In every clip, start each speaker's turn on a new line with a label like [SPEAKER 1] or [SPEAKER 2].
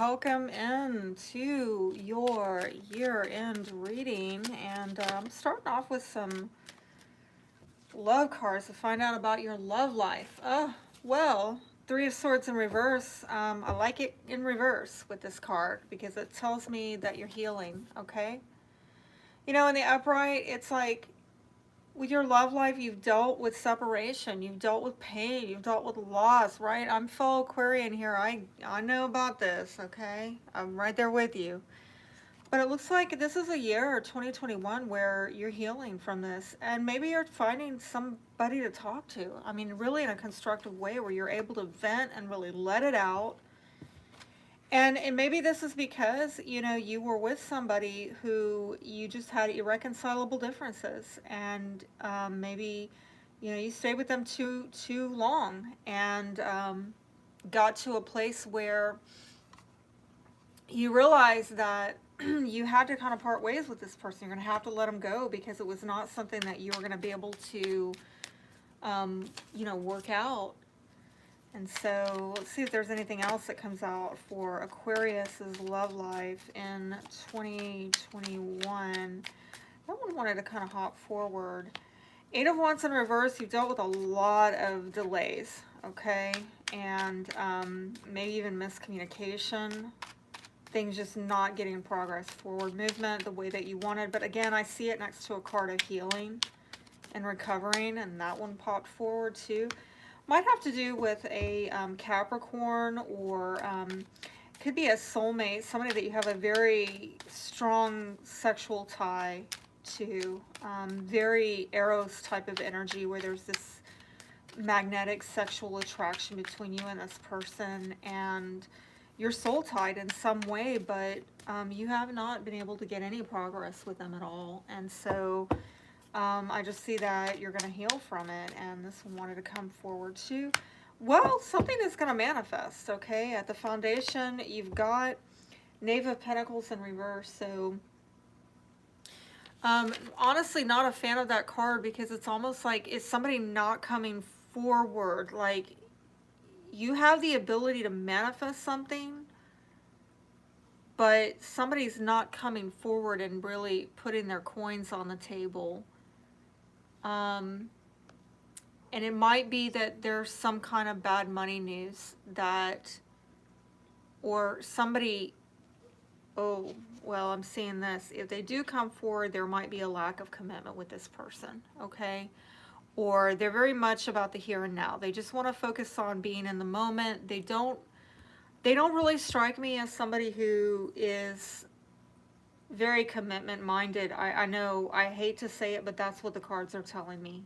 [SPEAKER 1] welcome into your year-end reading, and I'm starting off with some love cards to find out about your love life. Well, Three of Swords in reverse. I like it in reverse with this card because it tells me that you're healing, okay? You know, in the upright, it's like with your love life, you've dealt with separation, you've dealt with pain, you've dealt with loss, right? I'm fellow Aquarian here. I know about this, okay? I'm right there with you. But it looks like this is a year, 2021, where you're healing from this. And maybe you're finding somebody to talk to. I mean, really in a constructive way where you're able to vent and really let it out. And maybe this is because, you know, you were with somebody who you just had irreconcilable differences. And maybe, you know, you stayed with them too long and got to a place where you realize that you had to kind of part ways with this person. You're going to have to let them go because it was not something that you were going to be able to, you know, work out. And so let's see if there's anything else that comes out for Aquarius's love life in 2021. That one wanted to kind of hop forward. Eight of Wands in reverse, you've dealt with a lot of delays, okay? And maybe even miscommunication. Things just not getting progress, forward movement the way that you wanted. But again, I see it next to a card of healing and recovering, and that one popped forward too. Might have to do with a Capricorn, or could be a soulmate, somebody that you have a very strong sexual tie to, very Eros type of energy where there's this magnetic sexual attraction between you and this person, and you're soul tied in some way, but you have not been able to get any progress with them at all. And so I just see that you're going to heal from it, and this one wanted to come forward too. Well, something is going to manifest, okay? At the foundation, you've got Knave of Pentacles in reverse, so honestly not a fan of that card because it's almost like it's somebody not coming forward. Like, you have the ability to manifest something, but somebody's not coming forward and really putting their coins on the table. And it might be that there's some kind of bad money news that, or somebody, oh, well, I'm seeing this. If they do come forward, there might be a lack of commitment with this person, okay? Or they're very much about the here and now. They just want to focus on being in the moment. They don't really strike me as somebody who is very commitment minded. I know, I hate to say it, but that's what the cards are telling me.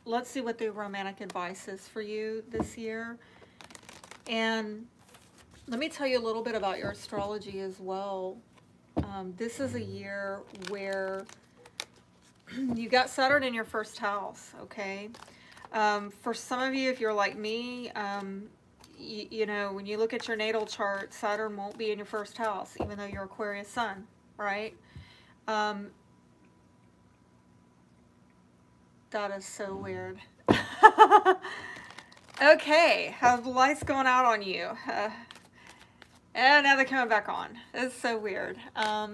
[SPEAKER 1] Let's see what the romantic advice is for you this year. And let me tell you a little bit about your astrology as well. This is a year where you got Saturn in your first house, okay? For some of you, if you're like me, you know, when you look at your natal chart, Saturn won't be in your first house, even though you're Aquarius sun, right? That is so weird. Okay, have the lights going out on you? And now they're coming back on. It's so weird. I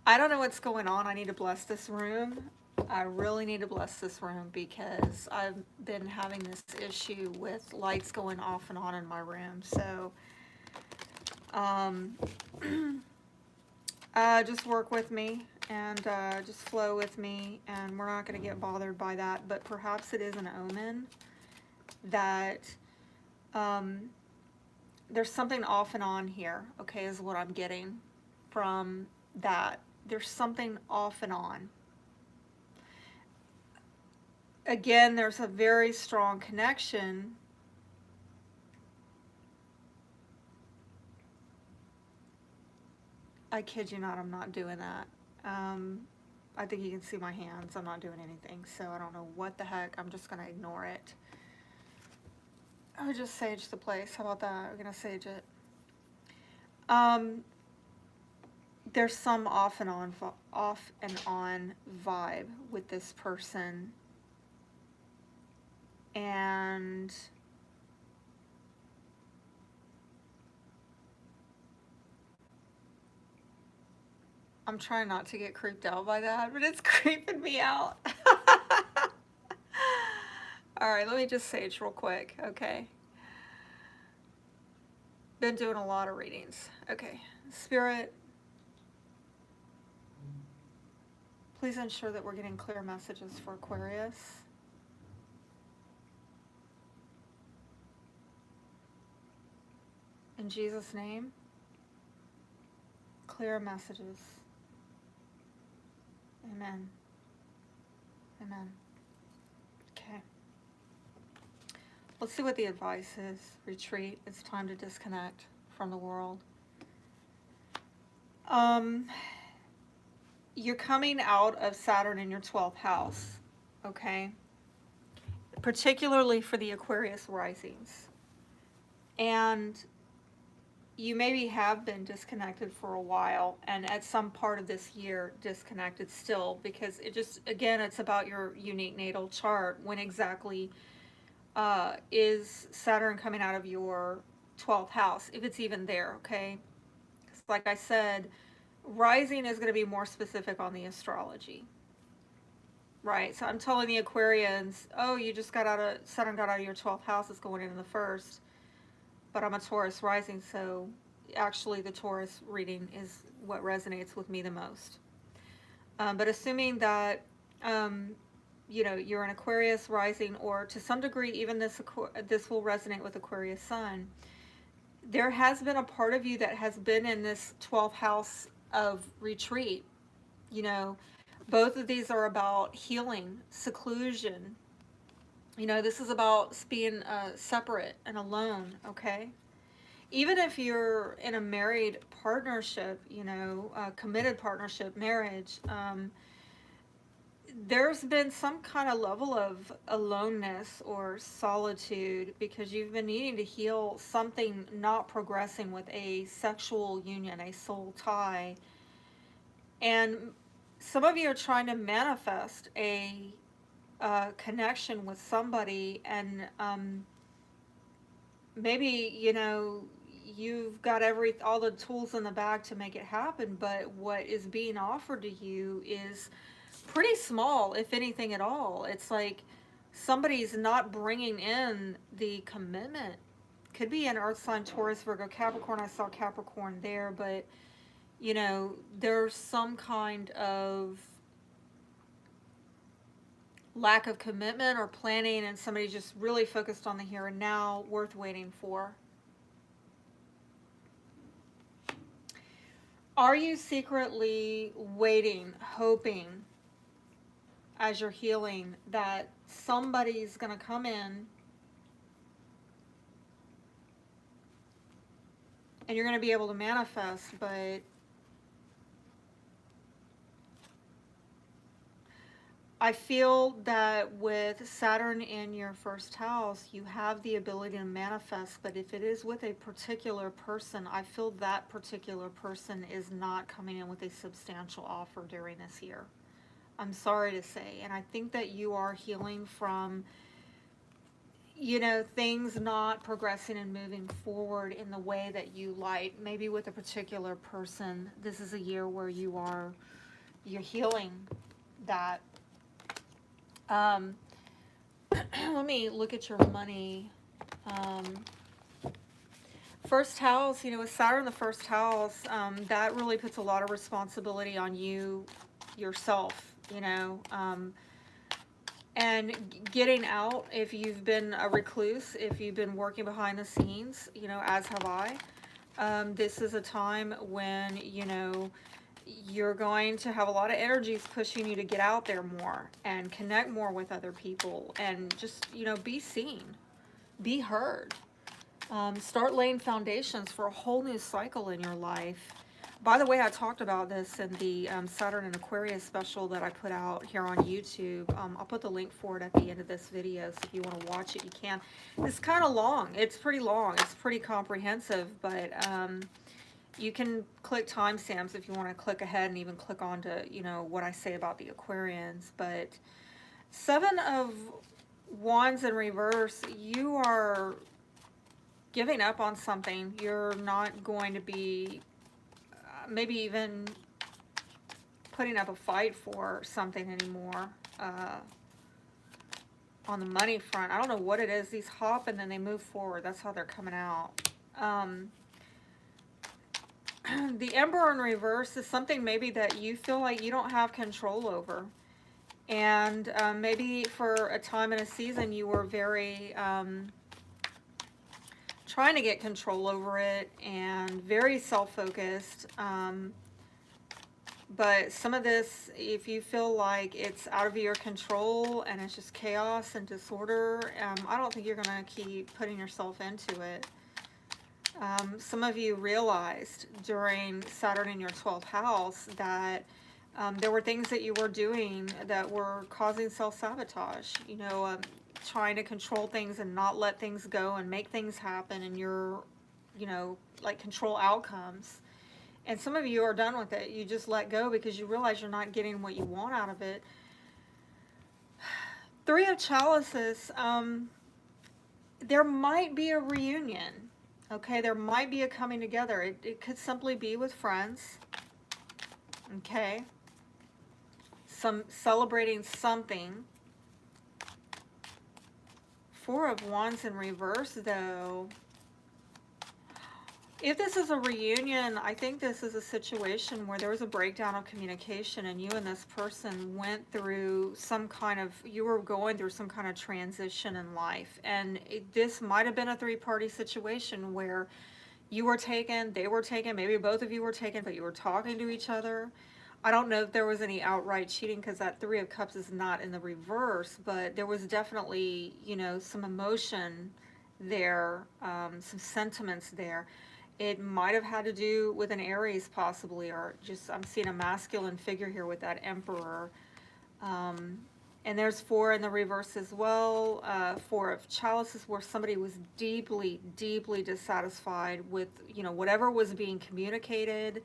[SPEAKER 1] don't know what's going on. I need to bless this room. I really need to bless this room because I've been having this issue with lights going off and on in my room. So just work with me and just flow with me, and we're not going to get bothered by that. But perhaps it is an omen that there's something off and on here, okay, is what I'm getting from that. There's something off and on. Again, there's a very strong connection. I kid you not, I'm not doing that. I think you can see my hands. I'm not doing anything, so I don't know what the heck. I'm just going to ignore it. I would just sage the place. How about that? We're going to sage it. There's some off and on vibe with this person. And I'm trying not to get creeped out by that, but it's creeping me out. All right, let me just sage real quick, okay? Been doing a lot of readings. Okay, Spirit, please ensure that we're getting clear messages for Aquarius. In Jesus' name, clear messages. Amen. Amen. Okay. Let's see what the advice is. Retreat. It's time to disconnect from the world. You're coming out of Saturn in your 12th house, okay? Particularly for the Aquarius risings. And you maybe have been disconnected for a while, and at some part of this year disconnected still, because it just, again, it's about your unique natal chart. When exactly is Saturn coming out of your 12th house, if it's even there, okay? Because like I said, rising is going to be more specific on the astrology, right? So I'm telling the Aquarians, oh, you just got out of, Saturn got out of your 12th house, it's going into the first, but I'm a Taurus rising, so actually the Taurus reading is what resonates with me the most. But assuming that, you know, you're an Aquarius rising, or to some degree even this will resonate with Aquarius sun, there has been a part of you that has been in this 12th house of retreat. You know, both of these are about healing, seclusion. You know, this is about being separate and alone, okay? Even if you're in a married partnership, you know, committed partnership, marriage, there's been some kind of level of aloneness or solitude because you've been needing to heal something not progressing with a sexual union, a soul tie. And some of you are trying to manifest a connection with somebody, and maybe, you know, you've got all the tools in the bag to make it happen, but what is being offered to you is pretty small, if anything at all. It's like somebody's not bringing in the commitment. Could be an earth sign, Taurus, Virgo, Capricorn. I saw Capricorn there, but you know, there's some kind of lack of commitment or planning, and somebody's just really focused on the here and now, worth waiting for. Are you secretly waiting, hoping, as you're healing, that somebody's going to come in and you're going to be able to manifest, but I feel that with Saturn in your first house, you have the ability to manifest, but if it is with a particular person, I feel that particular person is not coming in with a substantial offer during this year. I'm sorry to say. And I think that you are healing from, you know, things not progressing and moving forward in the way that you like. Maybe with a particular person, this is a year where you're healing that. Let me look at your money. First house, you know, with Saturn in the first house, that really puts a lot of responsibility on you yourself, you know, and getting out, if you've been a recluse, if you've been working behind the scenes, you know, as have I, this is a time when, you know, you're going to have a lot of energies pushing you to get out there more and connect more with other people and just, you know, be seen, be heard. Start laying foundations for a whole new cycle in your life. By the way, I talked about this in the Saturn and Aquarius special that I put out here on YouTube. I'll put the link for it at the end of this video, so if you want to watch it, you can. It's kind of long. It's pretty long. It's pretty comprehensive, but you can click timestamps if you want to click ahead and even click on to, you know, what I say about the Aquarians. But Seven of Wands in reverse, you are giving up on something. You're not going to be, maybe even putting up a fight for something anymore on the money front. I don't know what it is. These hop and then they move forward. That's how they're coming out. The Emperor in reverse is something maybe that you feel like you don't have control over. And maybe for a time and a season you were very trying to get control over it and very self-focused. But some of this, if you feel like it's out of your control and it's just chaos and disorder, I don't think you're going to keep putting yourself into it. Some of you realized during Saturn in your 12th house that there were things that you were doing that were causing self-sabotage. You know, trying to control things and not let things go and make things happen, and you're, you know, like control outcomes. And some of you are done with it. You just let go because you realize you're not getting what you want out of it. Three of Chalices, there might be a reunion. Okay, there might be a coming together. It could simply be with friends. Okay. Celebrating something. Four of Wands in reverse, though. If this is a reunion, I think this is a situation where there was a breakdown of communication and you and this person went through some kind of, you were going through some kind of transition in life. And this might have been a three-party situation where you were taken, they were taken, maybe both of you were taken, but you were talking to each other. I don't know if there was any outright cheating because that Three of Cups is not in the reverse, but there was definitely, you know, some emotion there, some sentiments there. It might have had to do with an Aries possibly, or just, I'm seeing a masculine figure here with that Emperor. And there's four in the reverse as well. Four of Chalices, where somebody was deeply, deeply dissatisfied with, you know, whatever was being communicated.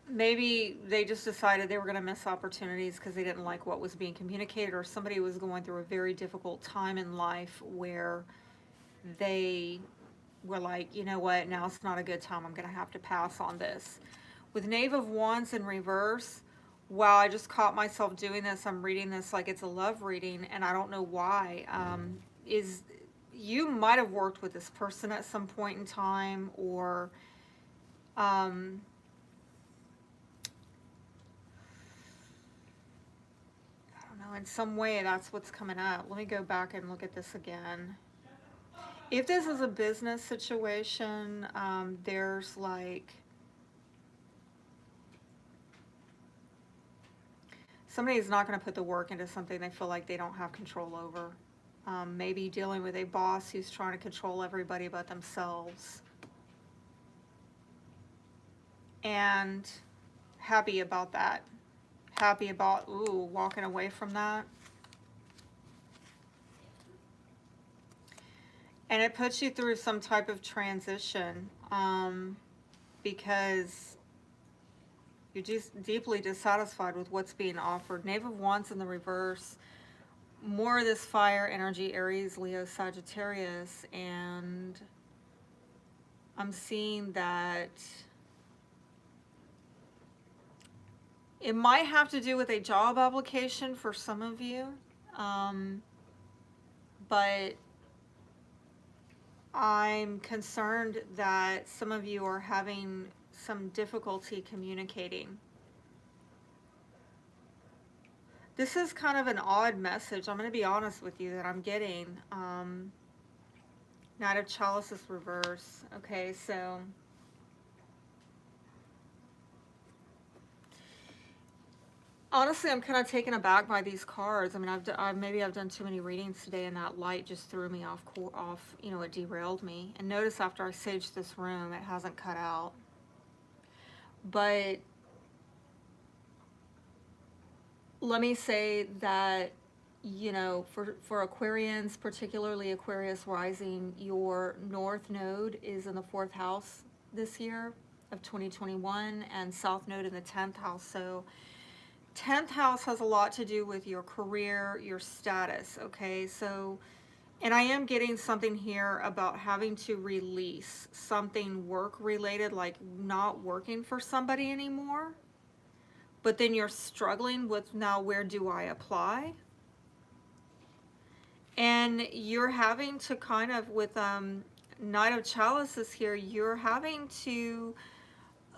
[SPEAKER 1] Maybe they just decided they were going to miss opportunities because they didn't like what was being communicated, or somebody was going through a very difficult time in life where they were like, you know what, now it's not a good time, I'm going to have to pass on this. With Knave of Wands in reverse, wow, I just caught myself doing this. I'm reading this like it's a love reading, and I don't know why. You might have worked with this person at some point in time, or in some way that's what's coming up. Let me go back and look at this again. If this is a business situation, there's like somebody's not going to put the work into something they feel like they don't have control over. Maybe dealing with a boss who's trying to control everybody but themselves. And happy about that. Happy about, ooh, walking away from that. And it puts you through some type of transition because you're just deeply dissatisfied with what's being offered. Knave of Wands in the reverse. More of this fire energy, Aries, Leo, Sagittarius. And I'm seeing that it might have to do with a job application for some of you, but I'm concerned that some of you are having some difficulty communicating. This is kind of an odd message, I'm going to be honest with you, that I'm getting. Knight of Chalices reverse. Okay, so honestly, I'm kind of taken aback by these cards. I mean, maybe I've done too many readings today, and that light just threw me off. You know, it derailed me. And notice after I saged this room, it hasn't cut out. But let me say that, you know, for Aquarians, particularly Aquarius rising, your North Node is in the 4th house this year of 2021, and South Node in the 10th house. So 10th house has a lot to do with your career, your status, okay? So And I am getting something here about having to release something work related, like not working for somebody anymore. But then you're struggling with, now where do I apply? And you're having to kind of, with Knight of Chalices here, you're having to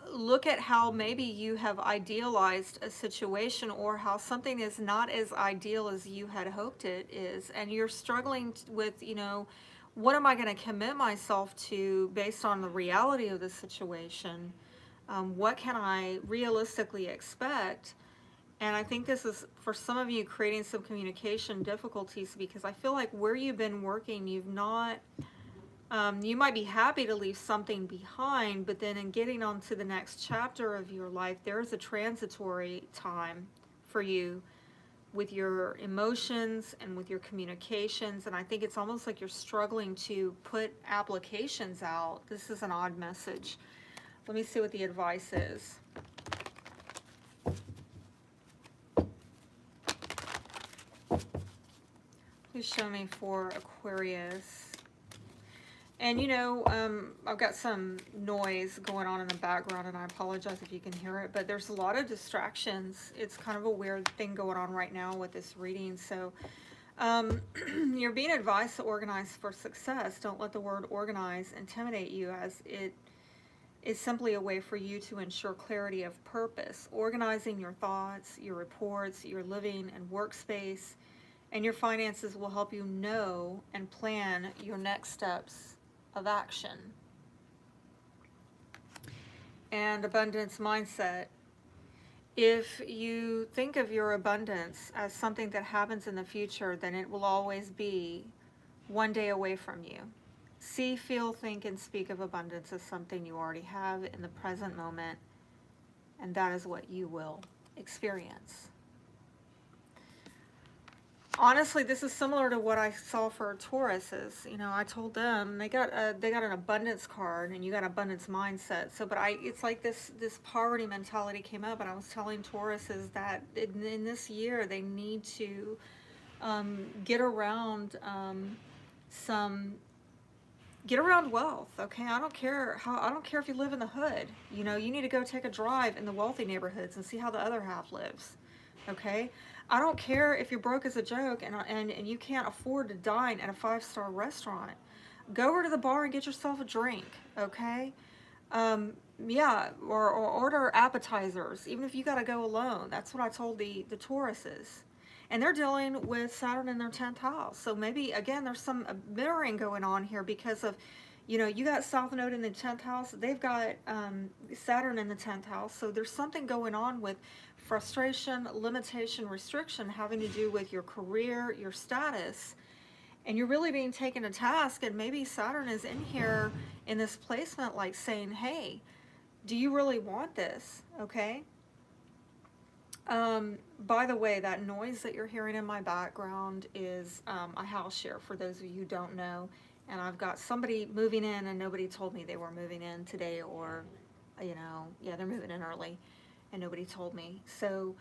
[SPEAKER 1] look at how maybe you have idealized a situation, or how something is not as ideal as you had hoped it is, and you're struggling with, you know, what am I going to commit myself to based on the reality of the situation? What can I realistically expect? And I think this is, for some of you, creating some communication difficulties, because I feel like where you've been working, you've not, you might be happy to leave something behind, but then in getting on to the next chapter of your life, there's a transitory time for you with your emotions and with your communications. And I think it's almost like you're struggling to put applications out. This is an odd message. Let me see what the advice is. Please show me for Aquarius. And you know, I've got some noise going on in the background, and I apologize if you can hear it, but there's a lot of distractions. It's kind of a weird thing going on right now with this reading. So you're being advised to organize for success. Don't let the word organize intimidate you, as it is simply a way for you to ensure clarity of purpose. Organizing your thoughts, your reports, your living and workspace, and your finances will help you know and plan your next steps of action. And abundance mindset. If you think of your abundance as something that happens in the future, then it will always be one day away from you. See, feel, think, and speak of abundance as something you already have in the present moment, and that is what you will experience. Honestly, this is similar to what I saw for Tauruses. You know, I told them they got an abundance card, and you got abundance mindset. So, but it's like this poverty mentality came up, and I was telling Tauruses that in this year they need to get around get around wealth. Okay, I don't care if you live in the hood. You know, you need to go take a drive in the wealthy neighborhoods and see how the other half lives. Okay, I don't care if you're broke as a joke and you can't afford to dine at a 5-star restaurant. Go over to the bar and get yourself a drink. Okay, yeah, or order appetizers, even if you got to go alone. That's what I told the Tauruses. And they're dealing with Saturn in their 10th house. So maybe, again, there's some mirroring going on here because of, you know, you got South Node in the 10th house. They've got Saturn in the 10th house. So there's something going on with frustration, limitation, restriction having to do with your career, your status. And you're really being taken to task. And maybe Saturn is in here in this placement like saying, hey, do you really want this? Okay. By the way, that noise that you're hearing in my background is a house share, for those of you who don't know. And I've got somebody moving in, and nobody told me they were moving in today, or, you know, yeah, they're moving in early, and nobody told me. So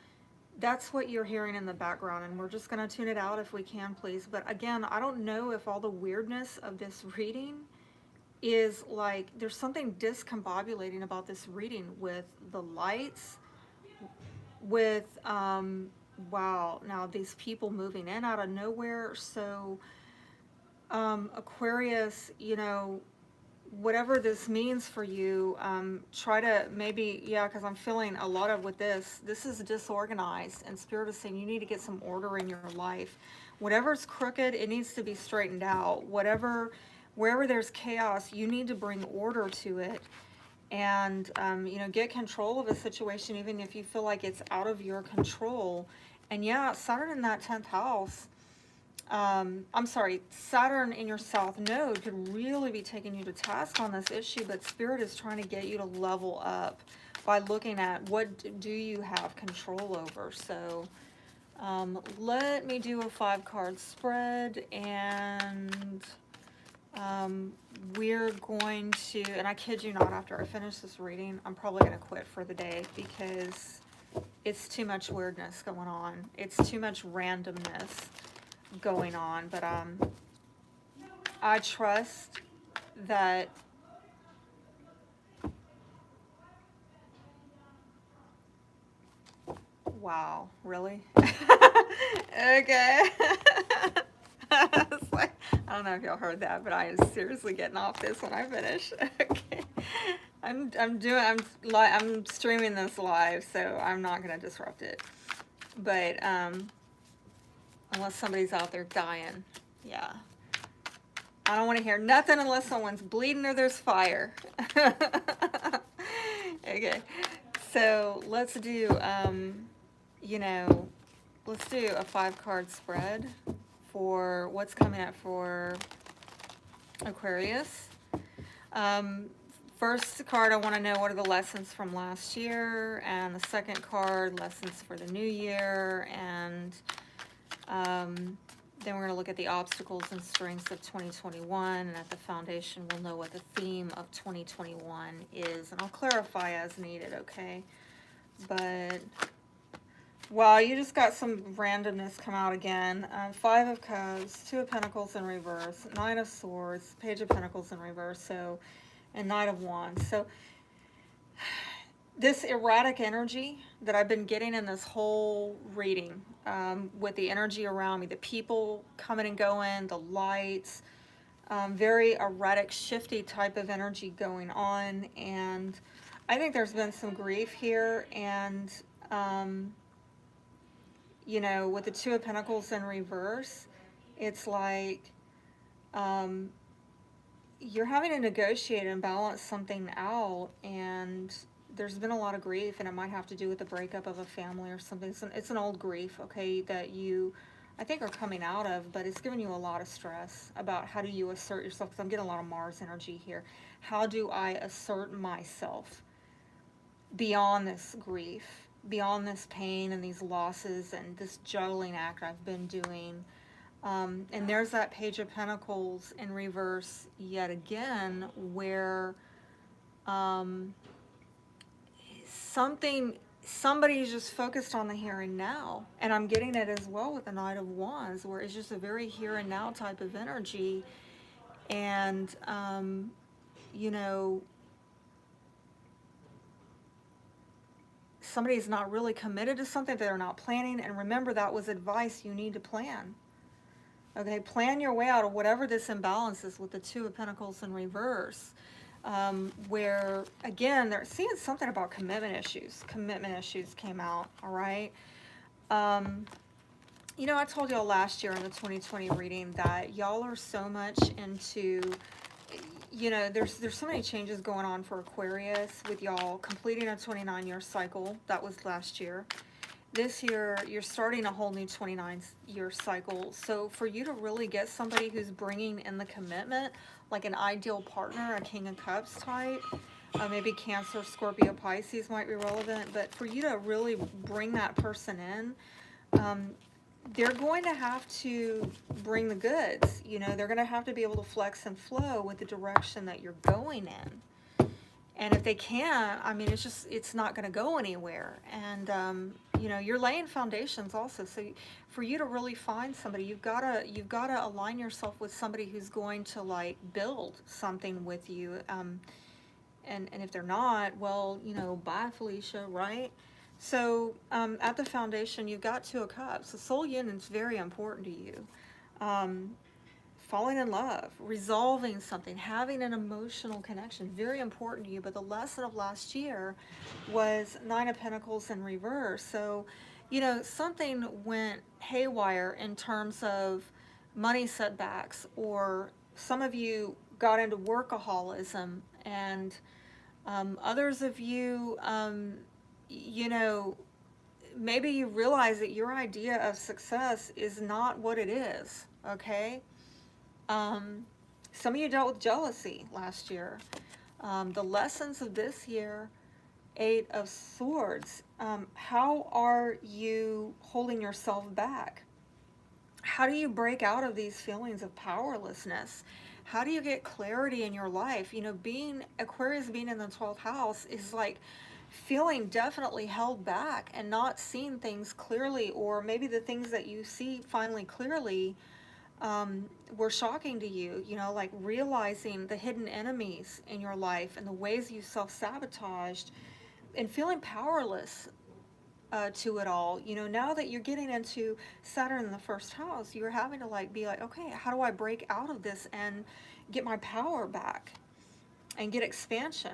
[SPEAKER 1] that's what you're hearing in the background, and we're just going to tune it out if we can, please. But again, I don't know if all the weirdness of this reading is like, there's something discombobulating about this reading with the lights, with wow, now these people moving in out of nowhere. So Aquarius, you know, whatever this means for you, try to maybe, yeah, because I'm feeling a lot of with this is disorganized, and Spirit is saying you need to get some order in your life. Whatever's crooked, it needs to be straightened out. Wherever there's chaos, you need to bring order to it. And, you know, get control of a situation, even if you feel like it's out of your control. And yeah, Saturn in that 10th house, I'm sorry, Saturn in your South Node could really be taking you to task on this issue, but Spirit is trying to get you to level up by looking at what do you have control over. So let me do a 5-card spread, and we're going to, and I kid you not, after I finish this reading, I'm probably going to quit for the day because it's too much weirdness going on. It's too much randomness going on. But I trust that wow, really? Okay. It's like, I don't know if y'all heard that, but I am seriously getting off this when I finish. Okay. I'm streaming this live, so I'm not gonna disrupt it. But unless somebody's out there dying, yeah. I don't want to hear nothing unless someone's bleeding or there's fire. Okay, so let's do, you know, let's do a 5-card spread for what's coming up for Aquarius. First card, I want to know what are the lessons from last year, and the second card, lessons for the new year, and then we're going to look at the obstacles and strengths of 2021, and at the foundation we'll know what the theme of 2021 is, and I'll clarify as needed, okay? But, wow, you just got some randomness come out again. 5 of Cups, 2 of Pentacles in reverse, 9 of Swords, Page of Pentacles in reverse, so, and Knight of Wands. So, this erratic energy that I've been getting in this whole reading, with the energy around me, the people coming and going, the lights, very erratic, shifty type of energy going on, and I think there's been some grief here, and you know, with the 2 of Pentacles in reverse, it's like you're having to negotiate and balance something out, and there's been a lot of grief, and it might have to do with the breakup of a family or something. It's an old grief, okay, that you, I think, are coming out of, but it's giving you a lot of stress about how do you assert yourself, because I'm getting a lot of Mars energy here. How do I assert myself beyond this grief, beyond this pain and these losses and this juggling act I've been doing? And there's that Page of Pentacles in reverse yet again, where somebody's just focused on the here and now, and I'm getting it as well with the Knight of Wands, where it's just a very here and now type of energy, and you know, somebody's not really committed to something, they're not planning, and remember, that was advice. You need to plan. Okay, plan your way out of whatever this imbalance is with the 2 of Pentacles in reverse. Where, again, they're seeing something about commitment issues. Commitment issues came out, all right? You know, I told y'all last year in the 2020 reading that y'all are so much into, you know, there's so many changes going on for Aquarius with y'all completing a 29-year cycle. That was last year. This year, you're starting a whole new 29-year cycle. So for you to really get somebody who's bringing in the commitment, like an ideal partner, a King of Cups type, maybe Cancer, Scorpio, Pisces might be relevant, but for you to really bring that person in, they're going to have to bring the goods. You know, they're going to have to be able to flex and flow with the direction that you're going in. And if they can't, I mean, it's not going to go anywhere. And, you know, you're laying foundations also. So for you to really find somebody, you've got to align yourself with somebody who's going to, like, build something with you. And if they're not, well, you know, bye, Felicia, right? So at the foundation, you've got 2 of Cups. The soul yin is very important to you. Falling in love, resolving something, having an emotional connection, very important to you. But the lesson of last year was 9 of Pentacles in reverse. So, you know, something went haywire in terms of money setbacks, or some of you got into workaholism, and others of you, you know, maybe you realize that your idea of success is not what it is, okay? Some of you dealt with jealousy last year. The lessons of this year, 8 of Swords. How are you holding yourself back? How do you break out of these feelings of powerlessness? How do you get clarity in your life? You know, Aquarius being in the 12th house is like feeling definitely held back and not seeing things clearly, or maybe the things that you see finally clearly, were shocking to you, you know, like realizing the hidden enemies in your life and the ways you self-sabotaged and feeling powerless to it all. You know, now that you're getting into Saturn in the first house, you're having to like be like, okay, how do I break out of this and get my power back and get expansion?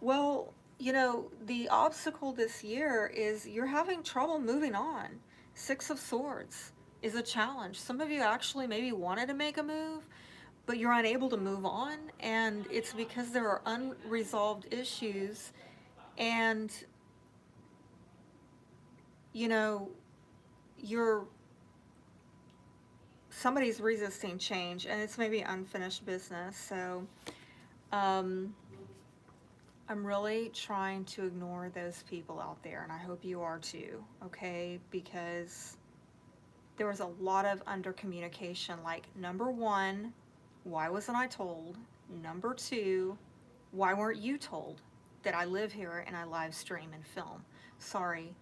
[SPEAKER 1] Well, you know, the obstacle this year is you're having trouble moving on. Six of Swords is a challenge. Some of you actually maybe wanted to make a move, but you're unable to move on, and it's because there are unresolved issues, and you know, you're somebody's resisting change, and it's maybe unfinished business. So I'm really trying to ignore those people out there, and I hope you are too, okay? Because there was a lot of under communication. Like, number one, why wasn't I told? Number two, why weren't you told that I live here and I live stream and film? Sorry,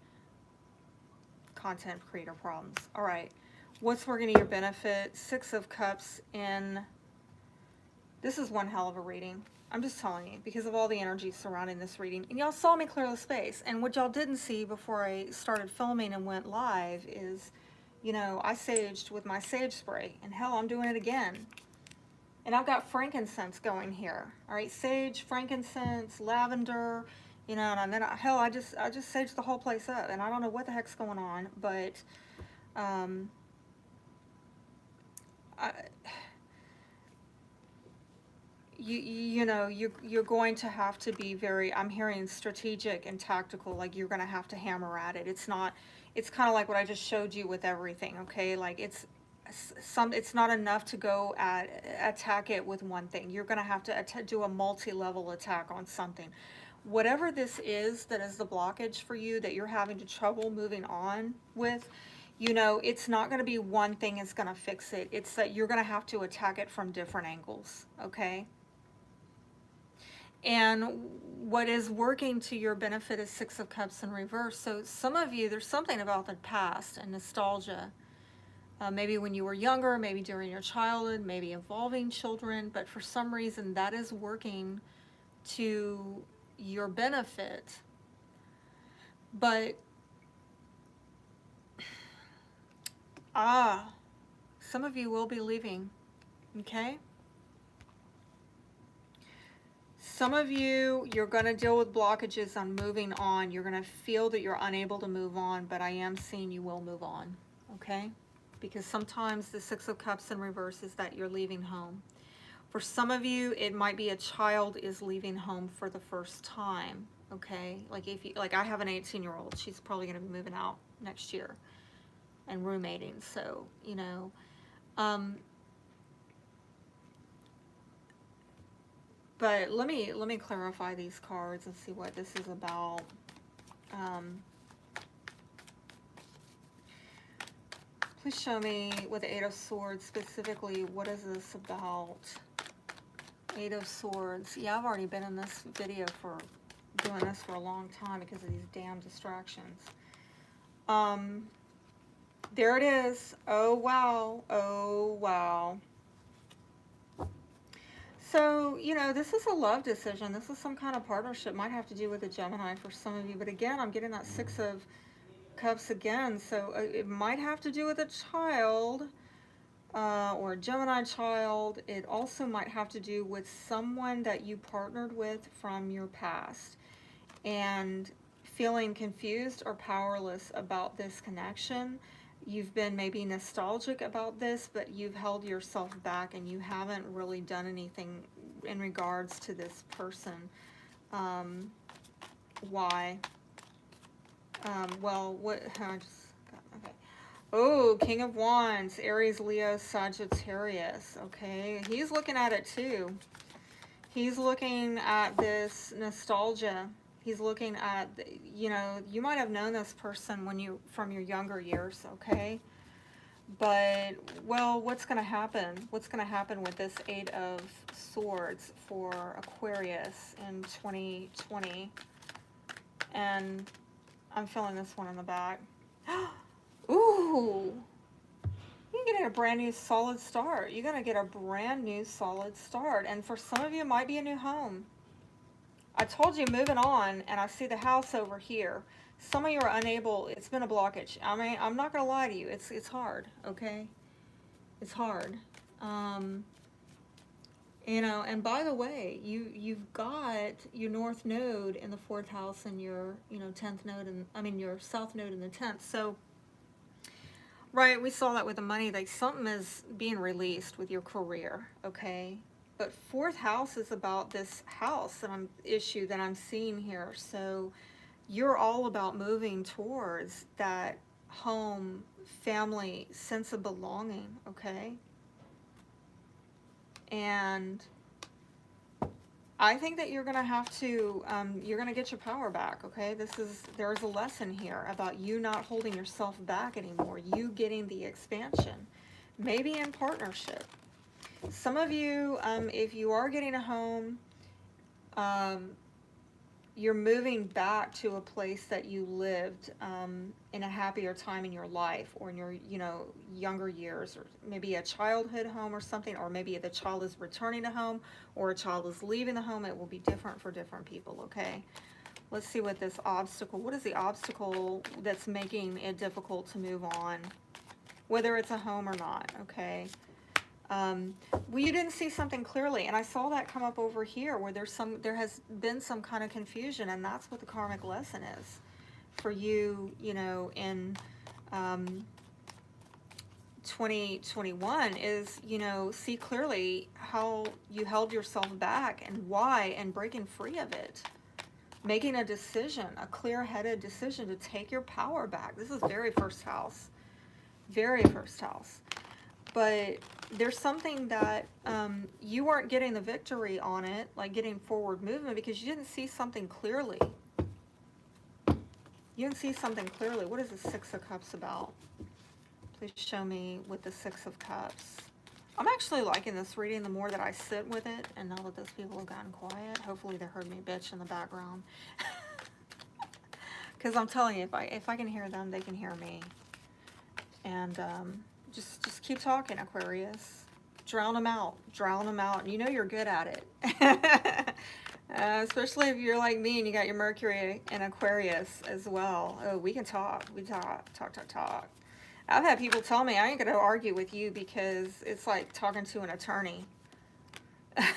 [SPEAKER 1] content creator problems. All right, what's working to your benefit? Six of Cups in, this is one hell of a reading. I'm just telling you, because of all the energy surrounding this reading. And y'all saw me clear the space. And what y'all didn't see before I started filming and went live is, you know, I saged with my sage spray. And hell, I'm doing it again. And I've got frankincense going here. All right, sage, frankincense, lavender, you know, and then hell, I just saged the whole place up. And I don't know what the heck's going on, but you know, you're going to have to be very, I'm hearing strategic and tactical, like you're going to have to hammer at it. It's not, it's kind of like what I just showed you with everything, okay? Like it's not enough to go attack it with one thing. You're going to have to do a multi-level attack on something. Whatever this is that is the blockage for you that you're having trouble moving on with, you know, it's not going to be one thing is going to fix it. It's that you're going to have to attack it from different angles, okay? And what is working to your benefit is Six of Cups in reverse. So some of you, there's something about the past and nostalgia. Maybe when you were younger, maybe during your childhood, maybe involving children, but for some reason that is working to your benefit. But, some of you will be leaving, okay? Some of you, you're going to deal with blockages on moving on. You're going to feel that you're unable to move on, but I am seeing you will move on, okay? Because sometimes the Six of Cups in reverse is that you're leaving home. For some of you, it might be a child is leaving home for the first time, okay? Like if you, like I have an 18-year-old, she's probably going to be moving out next year and roommating, so, you know, but let me clarify these cards and see what this is about. Please show me with the Eight of Swords specifically, what is this about? Eight of Swords. Yeah, I've already been in this video for doing this for a long time because of these damn distractions. There it is. Oh, wow. Oh, wow. So, you know, this is a love decision. This is some kind of partnership. Might have to do with a Gemini for some of you. But again, I'm getting that Six of Cups again. So it might have to do with a child or a Gemini child. It also might have to do with someone that you partnered with from your past and feeling confused or powerless about this connection. You've been maybe nostalgic about this, but you've held yourself back and you haven't really done anything in regards to this person. Why? Well, what, I just got, okay. Oh, King of Wands, Aries, Leo, Sagittarius, okay? He's looking at it too. He's looking at this nostalgia. He's looking at, you know, you might have known this person when you, from your younger years, okay? But, well, what's going to happen? What's going to happen with this Eight of Swords for Aquarius in 2020? And I'm feeling this one in the back. Ooh! you're getting a brand new solid start. You're going to get a brand new solid start. And for some of you, it might be a new home. I told you moving on, and I see the house over here. Some of you are unable, it's been a blockage. I mean, I'm not going to lie to you. It's hard, okay? It's hard. You know, and by the way, you've got your north node in the 4th house and your, you know, 10th node, and I mean your south node in the 10th. So, right, we saw that with the money, like something is being released with your career, okay? But 4th house is about this house that issue that I'm seeing here. So you're all about moving towards that home, family, sense of belonging, okay? And I think that you're going to have to, you're going to get your power back, okay? There's a lesson here about you not holding yourself back anymore, you getting the expansion, maybe in partnership. Some of you, if you are getting a home, you're moving back to a place that you lived in a happier time in your life, or in your, you know, younger years, or maybe a childhood home or something, or maybe the child is returning to home, or a child is leaving the home. It will be different for different people, okay? Let's see what this obstacle, what is the obstacle that's making it difficult to move on, whether it's a home or not, okay? Well, you didn't see something clearly, and I saw that come up over here where there has been some kind of confusion, and that's what the karmic lesson is for you, you know, in 2021 is, you know, see clearly how you held yourself back and why, and breaking free of it, making a decision, a clear-headed decision to take your power back. This is very 1st house, very 1st house. But there's something that you weren't getting the victory on it, like getting forward movement, because you didn't see something clearly. You didn't see something clearly. What is the 6 of Cups about? Please show me with the 6 of Cups. I'm actually liking this reading the more that I sit with it, and now that those people have gotten quiet, hopefully they heard me bitch in the background. Because I'm telling you, if I can hear them, they can hear me. And just keep talking, Aquarius. Drown them out. Drown them out. You know you're good at it. Especially if you're like me and you got your Mercury in Aquarius as well. Oh, we can talk. We talk. I've had people tell me I ain't going to argue with you because it's like talking to an attorney.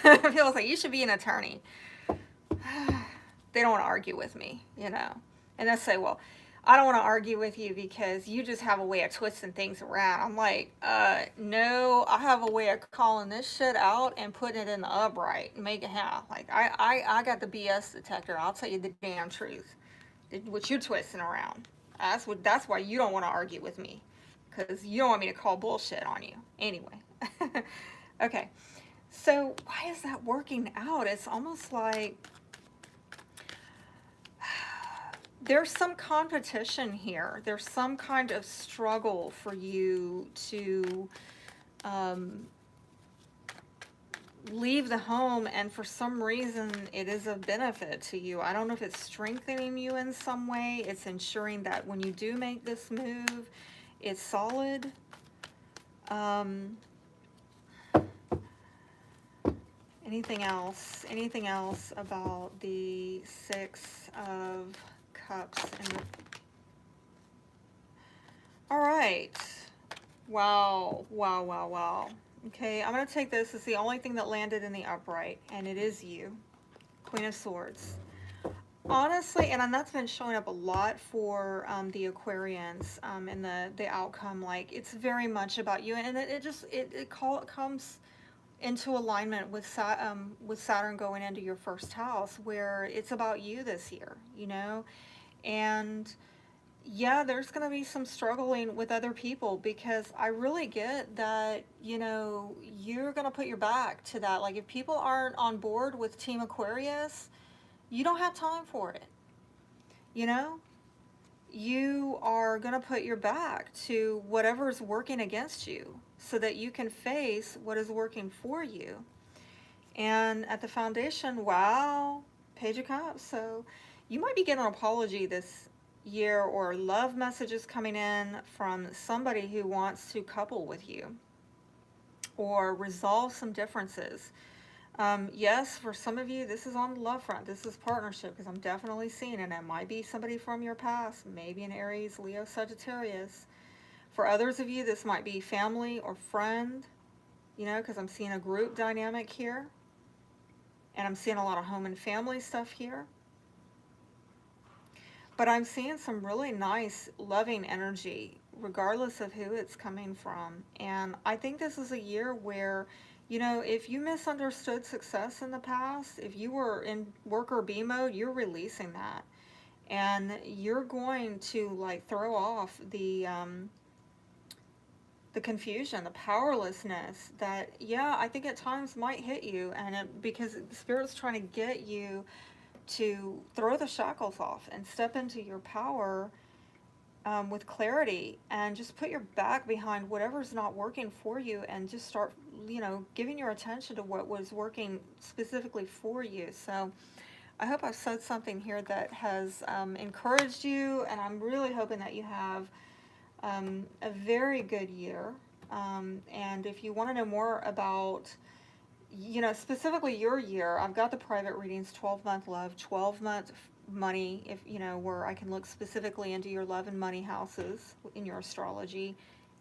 [SPEAKER 1] People say, you should be an attorney. They don't want to argue with me, you know. And they say, well, I don't want to argue with you because you just have a way of twisting things around. I'm like, no, I have a way of calling this shit out and putting it in the upright and make it happen. Like, I got the BS detector. I'll tell you the damn truth. What you're twisting around. That's why you don't want to argue with me. Because you don't want me to call bullshit on you. Anyway. Okay. So, why is that working out? It's almost like there's some competition here. There's some kind of struggle for you to leave the home, and for some reason it is of benefit to you. I don't know if it's strengthening you in some way. It's ensuring that when you do make this move, it's solid. Anything else? Anything else about the 6 of Cups? All right. Wow. Okay, I'm going to take this as the only thing that landed in the upright, and it is you. Queen of Swords. Honestly, and that's been showing up a lot for the Aquarians in the outcome. Like, it's very much about you, and it comes into alignment with Saturn going into your 1st house, where it's about you this year, you know. And yeah, there's going to be some struggling with other people, because I really get that, you know, you're going to put your back to that. Like, if people aren't on board with Team Aquarius, you don't have time for it. You know, you are going to put your back to whatever's working against you so that you can face what is working for you. And at the foundation, wow, Page of Cups. So you might be getting an apology this year, or love messages coming in from somebody who wants to couple with you or resolve some differences. Yes, for some of you, this is on the love front. This is partnership, because I'm definitely seeing it. It might be somebody from your past, maybe an Aries, Leo, Sagittarius. For others of you, this might be family or friend, you know, because I'm seeing a group dynamic here. And I'm seeing a lot of home and family stuff here. But I'm seeing some really nice, loving energy, regardless of who it's coming from. And I think this is a year where, you know, if you misunderstood success in the past, if you were in worker bee mode, you're releasing that. And you're going to, like, throw off the confusion, the powerlessness that, yeah, I think at times might hit you. And because Spirit's trying to get you to throw the shackles off and step into your power with clarity, and just put your back behind whatever's not working for you, and just start, you know, giving your attention to what was working specifically for you. So I hope I've said something here that has encouraged you, and I'm really hoping that you have a very good year. And if you want to know more about, you know, specifically your year, I've got the private readings, 12-month love, 12-month money, if, you know, where I can look specifically into your love and money houses in your astrology,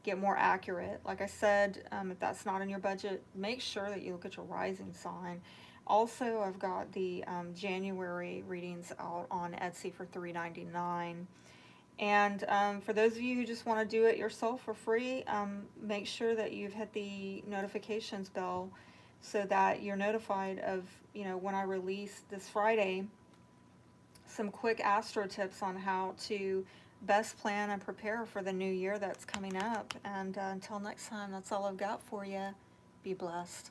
[SPEAKER 1] get more accurate. Like I said, if that's not in your budget, make sure that you look at your rising sign. Also, I've got the January readings out on Etsy for $3.99. And for those of you who just want to do it yourself for free, make sure that you've hit the notifications bell so that you're notified of, you know, when I release this Friday some quick astro tips on how to best plan and prepare for the new year that's coming up. And until next time, that's all I've got for you. Be blessed.